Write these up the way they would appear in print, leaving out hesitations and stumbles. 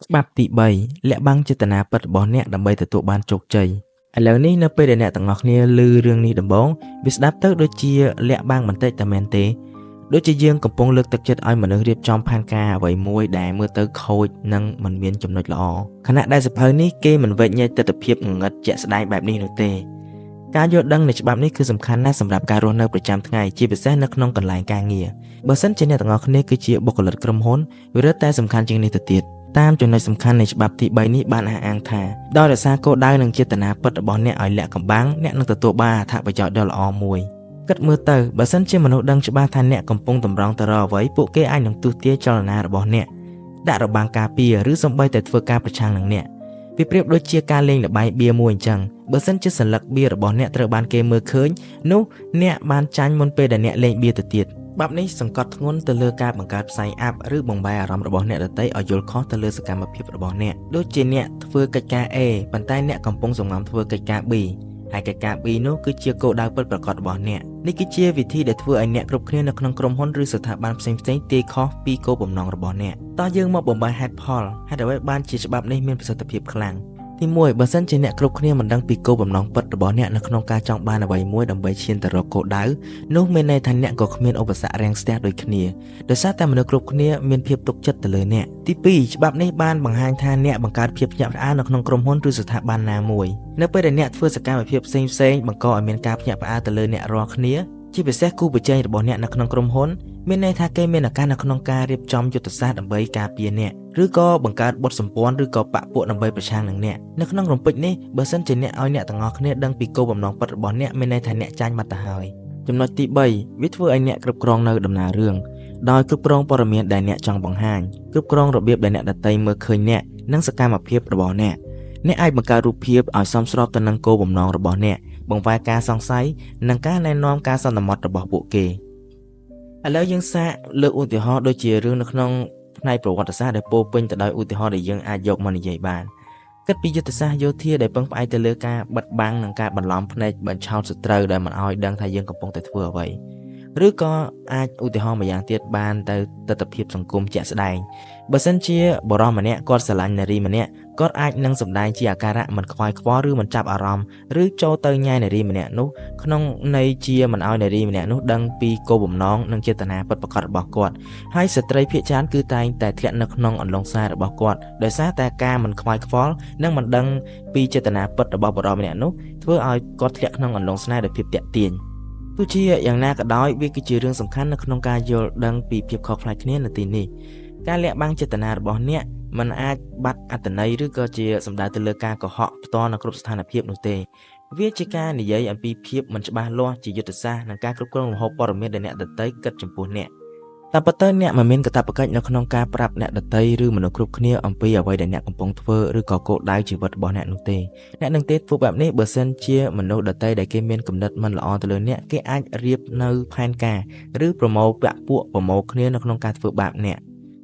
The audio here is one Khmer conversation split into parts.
ច្បាប់ទី3លាក់បាំងចេតនាពិតរបស់អ្នកដើម្បីទទួលបានជោគជ័យឥឡូវនេះនៅពេលដែលអ្នកទាំងអស់គ្នាឮរឿងនេះដំបូងវាស្ដាប់ទៅដូចជាលាក់បាំងបន្តិចតែមែនទេដូចជាយើងកំពុងលើកទឹកចិត្តឲ្យមនុស្សរៀបចំផែនការអ្វីមួយដែលមើលទៅខូចនិងមិនមានចំណុចល្អខណៈដែលសភៅនេះគេមិនវែកញែកទស្សនវិជ្ជាងងឹតជាក់ស្ដែងបែបនេះនោះទេការយល់ដឹងនៃច្បាប់នេះគឺសំខាន់ណាស់សម្រាប់ការរស់នៅប្រចាំថ្ងៃជាពិសេសនៅក្នុងកន្លែងការងារបើសិនជាអ្នកទាំងអស់គ្នាគឺជាបុគ្គលិកក្រុមហ៊ុនវារឹតតែសំខាន់ជាងនេះទៅទៀតតាមចំណុចសំខាន់នៃច្បាប់ទី3នេះបានអះអាងថាដោយរក្សាគោលដៅនិងចេតនាពិតរបស់អ្នកឲ្យលាក់កំបាំងអ្នកនឹងទទួលបានអត្ថប្រយោជន៍ដ៏ល្អមួយគិតមើលទៅបើសិនជាមនុស្សដឹងច្បាស់ថាអ្នកកំពុងតម្រង់ទៅរកអ្វីពួកគេអាចនឹងទស្សន៍ទាយចលនារបស់អ្នកដាក់របាំងការពារឬសូម្បីតែធ្វើការប្រឆាំងនឹងអ្នកវាប្រៀបដូចជាការលេងល្បែងបៀមួយអញ្ចឹងបើសិនជាសន្លឹកបៀរបស់អ្នកត្រូវបានគេមើលឃើញនោះអ្នកបានចាញ់មុនពេលដែលអ្នកលេងបៀទៅទៀតច្បាប់នេះសង្កត់ធ្ងន់ទៅលើការបង្កើតផ្សែងអាប់ឬបំបែរអារម្មណ៍របស់អ្នកដទៃឲ្យយល់ខុសទៅលើសកម្មភាពរបស់អ្នកដូចជាអ្នកធ្វើកិច្ចការ A ប៉ុន្តែអ្នកកំពុងសម្ងំធ្វើកិច្ចការ B ហើយកិច្ចការ B នោះគឺជាគោលដៅពិតប្រាកដរបស់អ្នកនេះគឺជាវិធីដែលធ្វើឲ្យអ្នកគ្រប់គ្នានៅក្នុងក្រុមហ៊ុនឬស្ថាប័នផ្សេងៗទាយខុសពីគោលបំណងរបស់អ្នកតោះយើងមកបំបែរហេតុផលហេតុអ្វីបានជាច្បាប់នេះមានប្រសិទ្ធភាពខ្លាំងទី1បើសិនជាអ្នកគ្រប់គ្នាមិនដឹងពីគោលបំណងពិតរបស់អ្នកនៅក្នុងការចង់បានអ្វីមួយដើម្បីឈានទៅរកគោលដៅនោះមានន័យថាអ្នកក៏គ្មានឧបសគ្គរាំងស្ទះដូចគ្នាដោយសារតែមនុស្សគ្រប់គ្នាមានភាពទុកចិត្តទៅលើអ្នកទី2ច្បាប់នេះបានបង្ហាញថាអ្នកបង្កើតភាពភ្ញាក់ផ្អើលនៅក្នុងក្រុមហ៊ុនឬស្ថាប័នណាមួយនៅពេលដែលអ្នកធ្វើសកម្មភាពផ្សេងៗបង្កឲ្យមានការភ្ញាក់ផ្អើលទៅលើអ្នករាល់គ្នាជាពិសេសគូប្រជែងរបស់អ្នកនៅក្នុងក្រុមហ៊ុនមានន័យថាគេមានឱកាសនៅក្នុងការរៀបចំយុទ្ធសាស្ត្រដើម្បីការពារអ្នកឬក៏បង្កើតបទសម្ព័ន្ធឬក៏បកពួកដើម្បីប្រឆាំងនឹងអ្នកនៅក្នុងរំពេចនេះបើសិនជាអ្នកឲ្យអ្នកទាំងអស់គ្នាដឹងពីគោលបំណងពិតរបស់អ្នកមានន័យថាអ្នកចាញ់បាត់ទៅហើយចំណុចទី3វាធ្វើឲ្យអ្នកគ្រប់គ្រងនៅដំណើររឿងដោយគ្រប់គ្រងព័ត៌មានដែលអ្នកចង់បង្ហាញគ្រប់គ្រងរបៀបដែលអ្នកដទៃមើលឃើញអ្នកនិងសកម្មភាពរបស់អ្នកអាចបង្កើតរូបភាពឲ្យសមស្របទៅនឹងគោលបំណងរបស់អ្នកបង្វែរការសង្ស័យនិងការណែនាំការសន្មតរបស់ពួកគេឥឡូវយើងសាកលើកឧទាហរណ៍ដូចជារឿងនៅក្នុងផ្នែកប្រវត្តិសាស្ត្រដែលពោពេញទៅដោយឧទាហរណ៍ដែលយើងអាចយកមកនិយាយបានគិតពីយុទ្ធសាស្ត្រយោធាដែលពឹងផ្អែកទៅលើការបិទបាំងនិងការបន្លំភ្នែកបញ្ឆោតសត្រូវដែលមិនឲ្យដឹងថាយើងកំពុងតែធ្វើអ្វីឬក៏អាចឧទាហរណ៍មួយយ៉ាងទៀតបានទៅទស្សនវិជ្ជាសង្គមជាក់ស្ដែងបើសិនជាបរិសម្នាក់គាត់ស្រឡាញ់នារីម្នាក់គាត់អាចនឹងសម្ដែងជាអាការៈមិនខ្វាយខ្វល់ឬមិនចាប់អារម្មណ៍ឬចូលទៅញ៉ែនារីម្នាក់នោះក្នុងន័យជាមិនឲ្យនារីម្នាក់នោះដឹងពីគោលបំណងនិងចេតនាពិតប្រាកដរបស់គាត់ហើយស្ត្រីភាគច្រើនគឺតែងតែធ្លាក់នៅក្នុងអន្លង់ខ្សែរបស់គាត់ដោយសារតែការមិនខ្វាយខ្វល់និងមិនដឹងពីចេតនាពិតរបស់បរិសម្នាក់នោះធ្វើឲ្យគាត់ធ្លាក់ក្នុងអន្លង់ស្នេហ៍ដោយភាពទាក់ទាញទោះជាយ៉ាងណាក៏ដោយវាគឺជារឿងសំខាន់នៅក្នុងការយល់ដឹងពីភាពខុសប្លែកគ្នានៅទីនេះការលាក់បាំងចេតនារបស់អ្នកมันអាចបាត់អត្ថន័យឬក៏ជាសំដៅទៅលើការកុហកផ្ទាល់នៅគ្រប់ស្ថានភាពនោះទេវាជាការនិយាយអំពីភាពមិនច្បាស់លាស់ជាយុទ្ធសាស្ត្រនិងការគ្រប់គ្រងលំហូរព័ត៌មានដែលអ្នកដទៃគិតចំពោះអ្នកតែប៉ុន្តែអ្នកមិនមានកាតព្វកិច្ចនៅក្នុងការប្រាប់អ្នកដទៃឬមនុស្សគ្រប់គ្នាអំពីអ្វីដែលអ្នកកំពុងធ្វើឬក៏គោលដៅជីវិតរបស់អ្នកនោះទេអ្នកនឹងទេធ្វើបែបនេះបើសិនជាមនុស្សដទៃដែលគេមានគំនិតមិនល្អទៅលើអ្នកគេអាចរៀបនៅផែនការឬប្រមូលពាក់ពួកប្រមូលគ្នានៅក្នុងការធ្វើបាបអ្ន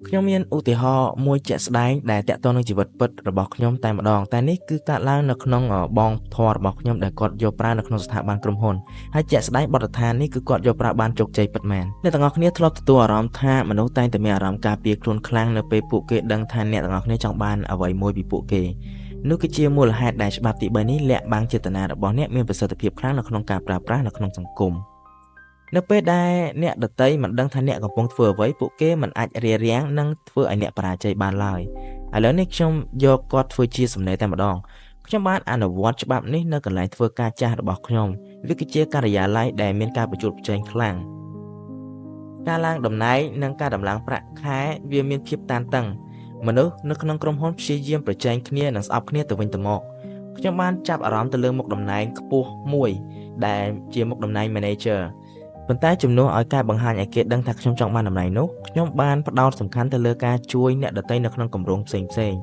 កខ្ញុំមានឧទាហរណ៍មួយជាក់ស្ដែងដែលតាក់ទងនឹងជីវិតពិតរបស់ខ្ញុំតែម្ដងតែនេះគឺកើតឡើងនៅក្នុងបងធម៌របស់ខ្ញុំដែលគាត់យកប្រើនៅក្នុងស្ថាប័នក្រុមហ៊ុនហើយជាក់ស្ដែងបទដ្ឋាននេះគឺគាត់យកប្រើបានជោគជ័យពិតមែនអ្នកទាំងអស់គ្នាធ្លាប់ទទួលអារម្មណ៍ថាមនុស្សតែងតែមានអារម្មណ៍ការពារខ្លួនខ្លាំងនៅពេលពួកគេដឹងថាអ្នកទាំងអស់គ្នាចង់បានអ្វីមួយពីពួកគេនោះគឺជាមូលហេតុដែលច្បាប់ទី3នេះលាក់បាំងចេតនារបស់អ្នកមានប្រសិទ្ធភាពខ្លាំងនៅក្នុងការប្រើប្រាស់នៅក្នុងសង្គមនៅពេលដែលអ្នកដទៃមិនដឹងថាអ្នកកំពុងធ្វើអ្វីពួកគេមិនអាចរារាំងនិងធ្វើឲ្យអ្នកបរាជ័យបានឡើយឥឡូវនេះខ្ញុំយកគាត់ធ្វើជាសំណេរតែម្ដងខ្ញុំបានអនុវត្តច្បាប់នេះនៅកន្លែងធ្វើការចាស់របស់ខ្ញុំវាគឺជាការិយាល័យដែលមានការប្រជុំប្រជែងខ្លាំងការឡើងតំណែងនិងការដំឡើងប្រាក់ខែវាមានភាពតានតឹងមនុស្សនៅក្នុងក្រុមហ៊ុនព្យាយាមប្រជែងគ្នានិងស្អប់គ្នាទៅវិញទៅមកខ្ញុំបានចាប់អារម្មណ៍ទៅលើមុខតំណែងខ្ពស់មួយដែលជាមុខតំណែង Managerប៉ុន្តែជំនួសឲ្យការបង្ហាញឲ្យគេដឹងថាខ្ញុំចង់បានតំណែងនោះខ្ញុំបានផ្ដោតសំខាន់ទៅលើការជួយអ្នកដទៃនៅក្នុងគម្រោងផ្សេងៗ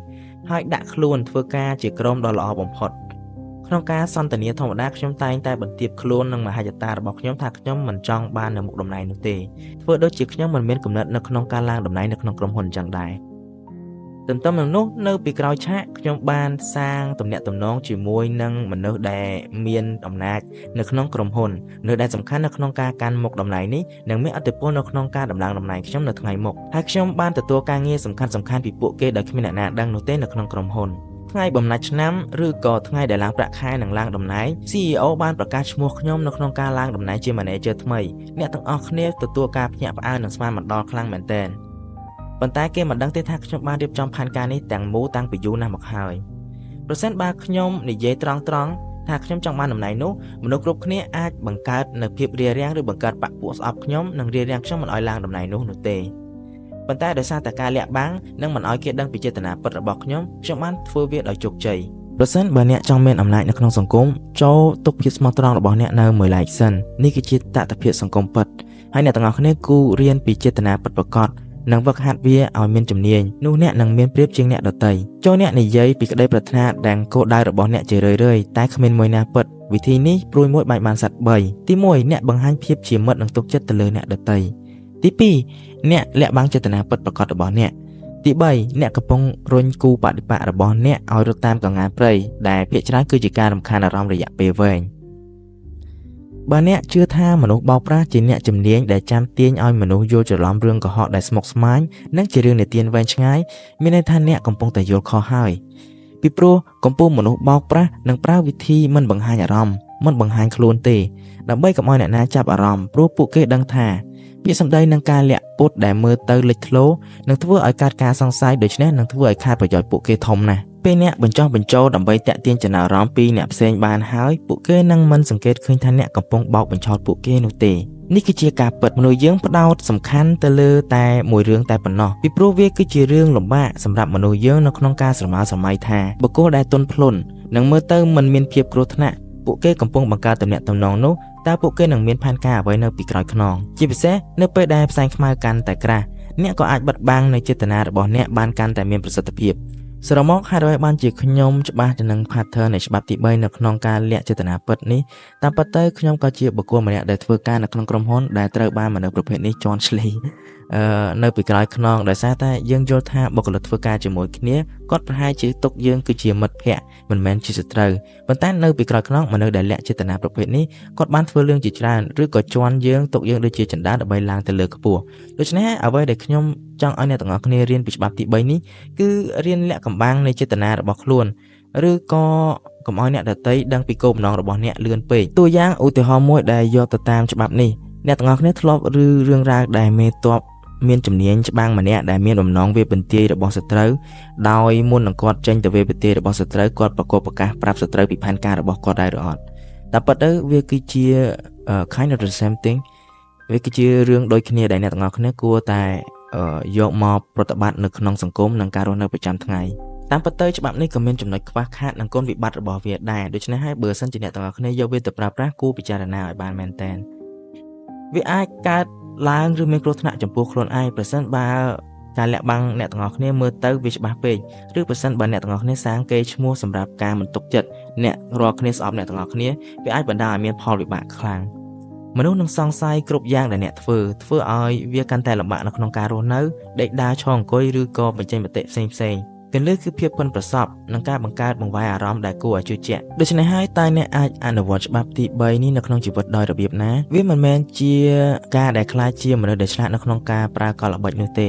ហើយដាក់ខ្លួនធ្វើការជាក្រុមដ៏ល្អបំផុតក្នុងការសន្ទនាធម្មតាខ្ញុំតែងតែបន្ទាបខ្លួននឹងមហិច្ឆតារបស់ខ្ញុំថាខ្ញុំមិនចង់បាននៅមុខតំណែងនោះទេធ្វើដូចជាខ្ញុំមិនមានគំនិតនៅក្នុងការឡើងតំណែងនៅក្នុងក្រុមហ៊ុនអញ្ចឹងដែរ ទន្ទឹមនឹងនោះនៅពីក្រោយឆាកខ្ញុំបានសាងទំនាក់ទំនងជាមួយនឹងមនុស្សដែលមានអំណាចនៅក្នុងក្រុមហ៊ុននៅដែលសំខាន់នៅក្នុងការកាន់មុខតំណែងនេះនិងមានឥទ្ធិពលនៅក្នុងការដំឡើងតំណែងខ្ញុំនៅថ្ងៃមុខហើយខ្ញុំបានទទួលការងារសំខាន់ពីពួកគេដោយគ្មានអ្នកណាដឹងនោះទេនៅក្នុងក្រុមហ៊ុនថ្ងៃបំណាច់ឆ្នាំឬក៏ថ្ងៃដែលឡើងប្រាក់ខែនិងឡើងតំណែង CEO បានប្រកាសឈ្មោះខ្ញុំនៅក្នុងការឡើងតំណែងជា Manager ថ្មីអ្នកទាំងអស់គ្នាទទួលការភ្ញាក់ផ្អើលនិងស្មានមិនដល់ខ្លាំងមែនទែនប៉ុន្តែគេមិនដឹងទេថាខ្ញុំបានរៀបចំផែនការនេះទាំងមូលតាំងពីយូរណាស់មកហើយប្រសិនបើខ្ញុំនិយាយត្រង់ថាខ្ញុំចង់បានតំណែងនោះមនុស្សគ្រប់គ្នាអាចបង្កើតនៅភាពរារាំងឬបង្កើតបកពួកស្អប់ខ្ញុំនិងរារាំងខ្ញុំមិនឲ្យឡើងតំណែងនោះទេប៉ុន្តែដោយសារតែការលាក់បាំងនិងមិនឲ្យគេដឹងពីចេតនាពិតរបស់ខ្ញុំបានធ្វើវាដោយជោគជ័យប្រសិនបើអ្នកចង់មានអំណាចនៅក្នុងសង្គមចូលទុកភាពស្មោះត្រង់របស់អ្នកនៅមួយឡែកសិននេះគឺជាតថភាពសង្គមពិតហើយអ្នកទាំងអស់គ្នាគូរៀនពីចេតនាពិតប្រាកដនិងវឹកហាត់វាឲ្យមានជំនាញនោះអ្នកនឹងមានប្រៀបជាងអ្នកដទៃចូលអ្នកនិយាយពីក្តីប្រាថ្នាដែលគោលដៅរបស់អ្នកជារឿយៗតែគ្មានមួយណាពិតវិធីនេះព្រួយមួយបាញ់បានសត្វ3ទី1អ្នកបង្ហាញភាពជាមិត្តនិងទុកចិត្តទៅលើអ្នកដទៃទី2អ្នកលាក់បាំងចេតនាពិតប្រាកដរបស់អ្នកទី3អ្នកកំពុងរុញគូបដិបករបស់អ្នកឲ្យរត់តាមកង្ហាព្រៃដែលភាគច្រើនគឺជាការរំខានអារម្មណ៍រយៈពេលវែងបើអ្នកជឿថាមនុស្សបោកប្រាស់ជាអ្នកជំនាញដែលចាំទាញឲ្យមនុស្សយល់ច្រឡំរឿងកុហកដែលស្មុគស្មាញនិងជារឿងនិទានវែងឆ្ងាយមានន័យថាអ្នកកំពុងតែយល់ខុសហើយពីព្រោះកំពុងមនុស្សបោកប្រាស់នឹងប្រើវិធីមិនបង្ហាញអារម្មណ៍មិនបង្ហាញខ្លួនទេដើម្បីកុំឲ្យអ្នកណាចាប់អារម្មណ៍ព្រោះពួកគេដឹងថាពាក្យសម្ដីនិងការលាក់ពុតដែលមើលទៅលេចធ្លោនឹងធ្វើឲ្យកើតការសង្ស័យដូច្នេះនឹងធ្វើឲ្យខាតប្រយោជន៍ពួកគេធំណាស់ពេលអ្នកបញ្ចុះបញ្ចូលដើម្បីតាក់ទាញចំណារអារម្មណ៍ពីអ្នកផ្សេងបានហើយពួកគេនឹងមិនសង្កេតឃើញថាអ្នកកំពុងបោកបញ្ឆោតពួកគេនោះទេនេះគឺជាការពិតមនុស្សយើងផ្ដោតសំខាន់ទៅលើតែមួយរឿងតែប៉ុណ្ណោះពីព្រោះវាគឺជារឿងលំបាកសម្រាប់មនុស្សយើងនៅក្នុងការស្រមើស្រមៃថាបុគ្គលដែលទន់ភ្លន់និងមើលទៅមិនមានភាពគ្រោះថ្នាក់ពួកគេកំពុងបង្កើតទំនាក់ទំនងនោះតើពួកគេនឹងមានផែនការអ្វីនៅពីក្រោយខ្នងជាពិសេសនៅពេលដែលផ្សែងខ្មៅកាន់តែក្រាស់អ្នកក៏អាចបិទបាំងនៅចេតនារបស់អ្នកបានកាន់តែមានប្រសិទ្ធភាពសរុបមកហេតុអ្វីបានជាខ្ញុំច្បាស់ទៅនឹង pattern នៃច្បាប់ទី3នៅក្នុងការលាក់ចេតនាពិតនេះតាមពិតទៅខ្ញុំក៏ជាបុគ្គលម្នាក់ដែលធ្វើការនៅក្នុងក្រុមហ៊ុនដែលត្រូវបានមនុស្សប្រភេទនេះជន់ឈ្លីនៅពីក្រោយខ្នងដោយសារតែយើងយល់ថាបុគ្គលិកធ្វើការជាមួយគ្នាគាត់ប្រហែលជាទុកយើងគឺជាមិត្តភ័ក្តិមិនមែនជាសត្រូវប៉ុន្តែនៅពីក្រោយខ្នងមនុស្សដែលលាក់ចេតនាប្រភេទនេះគាត់បានធ្វើរឿងជាច្រើនឬក៏ជន់យើងទុកយើងដូចជាចណ្ដាដើម្បីឡើងទៅលើខ្ពស់ដូច្នេះអ្វីដែលខ្ញុំចង់ឲ្យអ្នកទាំងអស់គ្នារៀនពីច្បាប់ទី3នេះគឺរៀនលាក់កំបាំងនៃចេតនារបស់ខ្លួនឬក៏កុំឲ្យអ្នកដទៃដឹងពីគោលបំណងរបស់អ្នកលឿនពេកតួយ៉ាងឧទាហរណ៍មួយដែលយកទៅតាមច្បាប់នេះអ្នកទាំងអស់គ្នាធ្លាប់ឬរឿងរ៉ាវដែលមេតបមានជំនាញច្បាំងម្នាក់ដែលមានបំណងវាបន្ទាយរបស់សត្រូវដោយមុននឹងគាត់ចេញទៅវាបន្ទាយរបស់សត្រូវគាត់ប្រកបប្រកាសប្រាប់សត្រូវពីផែនការរបស់គាត់ដែរឬអត់តែប៉ុន្តែវាគឺជា kind of the same thing វាគឺជារឿងដូចគ្នាដែលអ្នកទាំងអស់គ្នាគួរតែយកមកប្រតិបត្តិនៅក្នុងសង្គមនិងការរស់នៅប្រចាំថ្ងៃតាមពិតទៅច្បាប់នេះក៏មានចំណុចខ្វះខាតនិងគុណវិបត្តិរបស់វាដែរដូច្នេះហើយបើសិនជាអ្នកទាំងអស់គ្នាយកវាទៅប្រើប្រាស់គួរពិចារណាឲ្យបានមែនទែនវាអាចកើតឡើងឬមានគ្រោះថ្នាក់ចំពោះខ្លួនឯងប្រសិនបើការលាក់បាំងអ្នកទាំងអស់គ្នាមើលទៅវាច្បាស់ពេកឬប្រសិនបើអ្នកទាំងអស់គ្នាសាងកេរ្តិ៍ឈ្មោះសម្រាប់ការមិនទុកចិត្តអ្នករាល់គ្នាស្អប់អ្នកទាំងអស់គ្នាវាអាចបណ្ដាលឲ្យមានផលវិបាកខ្លាំងមនុស្សនឹងសង្ស័យគ្រប់យ៉ាងដែលអ្នកធ្វើឲ្យវាកាន់តែលំបាកនៅក្នុងការរស់នៅដេកដើរឈរអង្គុយឬក៏បញ្ចេញមតិផ្សេងគន្លឹះគឺភាពប៉ិនប្រសប់និងការបង្កើតបង្វែរអារម្មណ៍ដែលគួរឲ្យជឿជាក់ដូច្នេះហើយតើអ្នកអាចអនុវត្តច្បាប់ទី3នេះនៅក្នុងជីវិតដោយរបៀបណាវាមិនមែនជាការដែលខ្លាចជាមនុស្សដែលឆ្លាតនៅក្នុងការប្រើកលល្បិចនោះទ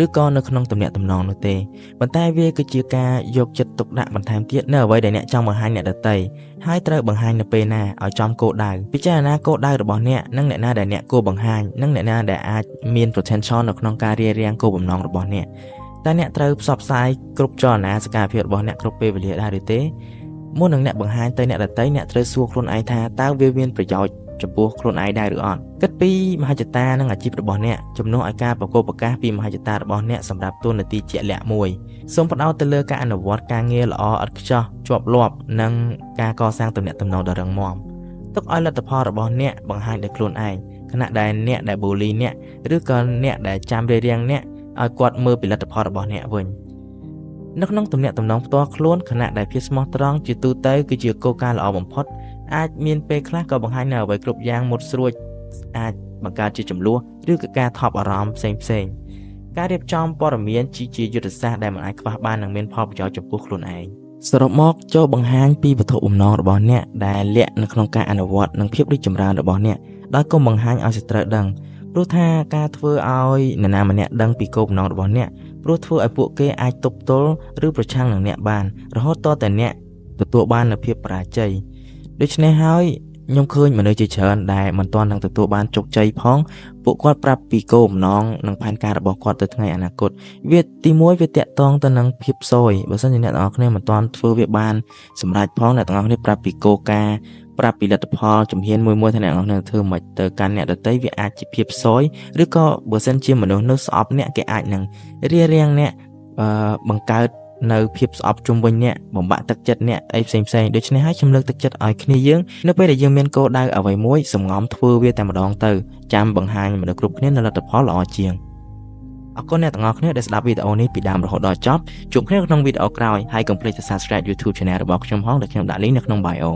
េឬក៏នៅក្នុងទំនាក់ទំនងនោះទេប៉ុន្តែវាគឺជាការយកចិត្តទុកដាក់បន្ថែមទៀតនៅអ្វីដែលអ្នកចង់បង្ហាញអ្នកដទៃហើយត្រូវបង្ហាញនៅពេលណាឲ្យចំគោលដៅពិចារណាគោលដៅរបស់អ្នកនិងអ្នកណាដែលអ្នកគួរបង្ហាញនិងអ្នកណាដែលអាចមាន potential នៅក្នុងការរារាំងគោលបំណងរបស់អ្នកតែអ្នកត្រូវផ្សព្វផ្សាយគ្រប់ចលនាសកម្មភាពរបស់អ្នកគ្រប់ពេលវេលាដែរឬទេមុននឹងអ្នកបង្ហាញទៅអ្នកដទៃអ្នកត្រូវសួរខ្លួនឯងថាតើវាមានប្រយោជន៍ចំពោះខ្លួនឯងដែរឬអត់គិតពីមហិច្ឆតានិងអាជីពរបស់អ្នកជំនួសឲ្យការប្រកបប្រកាសពីមហិច្ឆតារបស់អ្នកសម្រាប់តួនាទីជាក់លាក់មួយសូមផ្ដោតទៅលើការអនុវត្តការងារល្អឥតខ្ចោះជាប់លាប់និងការកសាងទំនាក់ទំនងដ៏រឹងមាំទុកឲ្យលទ្ធផលរបស់អ្នកបង្ហាញដោយខ្លួនឯងខណៈដែលអ្នកដែលបូលីអ្នកឬក៏អ្នកដែលចាំរារាំងអ្នកឲ្យគាត់មើលពីលទ្ធផលរបស់អ្នកវិញនៅក្នុងទំនាក់ទំនងផ្ទាល់ខ្លួនខណៈដែលភាពស្មោះត្រង់ជាទូទៅគឺជាគោលការណ៍ល្អបំផុតអាចមានពេលខ្លះក៏បង្ហាញនៅអ្វីគ្រប់យ៉ាងមុតស្រួចអាចបង្កើតជាចំនួនឬក៏ការថប់អារម្មណ៍ផ្សេង ការរៀបចំព័ត៌មានជាយុទ្ធសាស្ត្រដែលមិនអាចខ្វះបាននឹងមានផលប្រយោជន៍ចំពោះខ្លួនឯងសរុបមកចូលបង្ហាញពីវត្ថុបំណងរបស់អ្នកដែលលាក់នៅក្នុងការអនុវត្តនិងភាពរីកចម្រើនរបស់អ្នកដោយកុំបង្ហាញឲ្យសត្រូវដឹងព្រោះថាការធ្វើឲ្យនរណាម្នាក់ដឹងពីគោលបំណងរបស់អ្នកព្រោះធ្វើឲ្យពួកគេអាចទប់ទល់ឬប្រឆាំងនឹងអ្នកបានរហូតតតែអ្នកទទួលបាននូវភាពបរាជ័យដូច្នេះហើយខ្ញុំឃើញមនុស្សជាច្រើនដែលមិនទាន់នឹងទទួលបានជោគជ័យផងពួកគាត់ប្រាប់ពីគោលបំណងនិងផែនការរបស់គាត់ទៅថ្ងៃអនាគតវាទី1វាតាក់ទងទៅនឹងភាពខ្សោយបើសិនជាអ្នកទាំងអស់គ្នាមិនទាន់ធ្វើវាបានសម្រេចផងអ្នកទាំងអស់គ្នាប្រាប់ពីគោលការណ៍ប្រាប់ពីលទ្ធផលជំហានមួយថាអ្នកទាំងអស់គ្នាធ្វើមិនទៅកាន់អ្នកដទៃវាអាចជាភាពខ្សោយឬក៏បើសិនជាមនុស្សនៅស្អប់អ្នកគេអាចនឹងរារាំងអ្នកបង្កើតនៅភាពស្អប់ជុំវិញអ្នកបំបាក់ទឹកចិត្តអ្នកអីផ្សេងដូច្នេះហើយខ្ញុំលើកទឹកចិត្តឲ្យគ្នាយើងនៅពេលដែលយើងមានគោលដៅអ្វីមួយសម្ងំធ្វើវាតែម្ដងទៅចាំបង្ហាញមនុស្សគ្រប់គ្នានៅលទ្ធផលល្អជាងអរគុណអ្នកទាំងអស់គ្នាដែលស្ដាប់វីដេអូនេះពីដើមរហូតដល់ចប់ជួបគ្នាក្នុងវីដេអូក្រោយហើយកុំភ្លេចទៅ Subscribe YouTube Channel របស់ខ្ញុំផងដែលខ្ញុំដាក់ link នៅក្នុង bio